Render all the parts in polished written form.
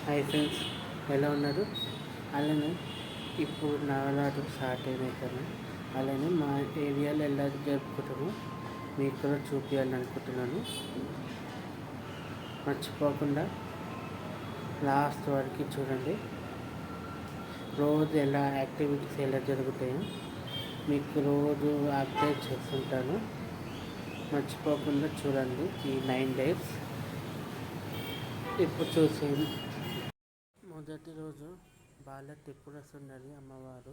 Hi friends, ఎలా ఉన్నారు? అలానే ఇప్పుడు నవరాత్రులు స్టార్ట్ అయినాయి కదా, అలానే మా ఏరియాలో ఎలా జరుపుకుంటామో మీకు కూడా చూపించాలనుకుంటున్నాను. మర్చిపోకుండా లాస్ట్ వరకు చూడండి. రోజు ఎలా యాక్టివిటీస్ ఎలా జరుగుతాయో మీకు రోజు అప్డేట్ చేస్తుంటాను. మర్చిపోకుండా చూడండి ఈ 9 days. ఇప్పుడు చూసేయండి. మొదటి రోజు బాల త్రిపుర సుందరి అమ్మవారు.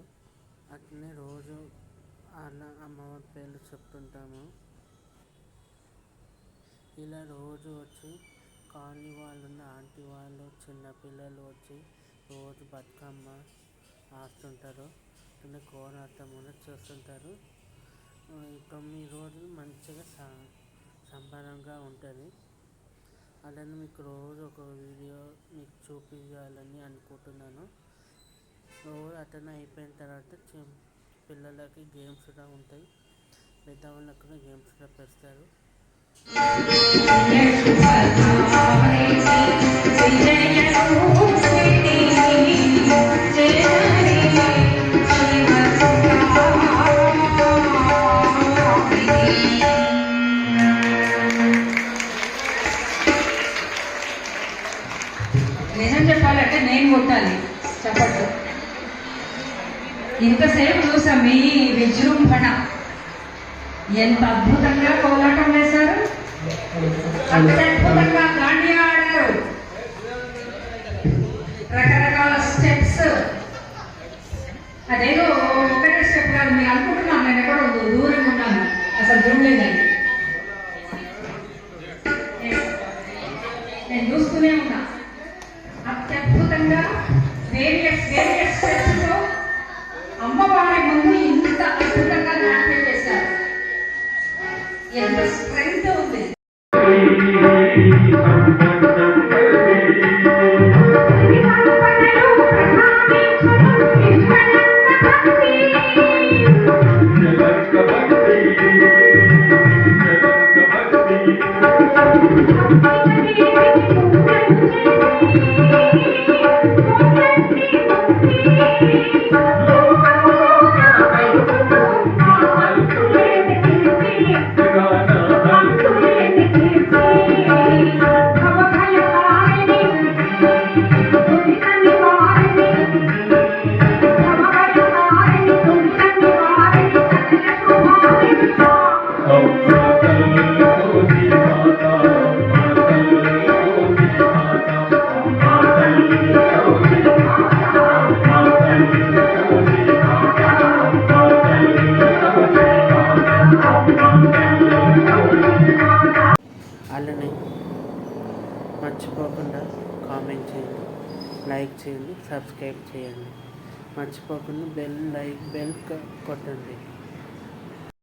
అట్లనే రోజు అలా అమ్మవారి పేర్లు చెప్తుంటాము. ఇలా రోజు వచ్చి కాలనీ వాళ్ళు, ఆంటీ వాళ్ళు, చిన్నపిల్లలు వచ్చి రోజు బతుకమ్మ ఆడుతుంటారు. అట్లనే కోలాటం కూడా చేస్తుంటారు. 9 రోజులు మంచిగా సంబరంగా ఉంటుంది. అలానే మీకు రోజు ఒక వీడియో మీకు చూపించాలని అనుకుంటున్నాను. రోజు అటెండ్ అయిపోయిన తర్వాత పిల్లలకి గేమ్స్ కూడా ఉంటాయి, పెద్దవాళ్ళకి కూడా గేమ్స్ కూడా పెడతారు. నిజం చెప్పాలంటే నేను కొట్టాలి చెప్పట్టు. ఇంతసేపు చూసా మీ విజృంభణ, ఎంత అద్భుతంగా కోలాటం వేశారు, అంత అద్భుతంగా దాండియా ఆడారు, రకరకాల స్టెప్స్. అదేదో ఒకటే స్టెప్ కాదు, మీరు అనుకుంటున్నాను నేను ఎక్కడో దూరంగా ఉన్నాను, అసలు చూడలేదండి. నేను చూస్తూనే ఉన్నా అత్యద్భుతంగా వేరియస్ స్టెప్స్తో అమ్మవారి ముందు ఇంత అద్భుతంగా నాట్యం చేశారు. ఎంత స్ట్రెంగ్త్ ఉంది. అలానే మర్చిపోకుండా కామెంట్ చేయండి, లైక్ చేయండి, సబ్స్క్రైబ్ చేయండి. మర్చిపోకుండా బెల్ కొట్టండి.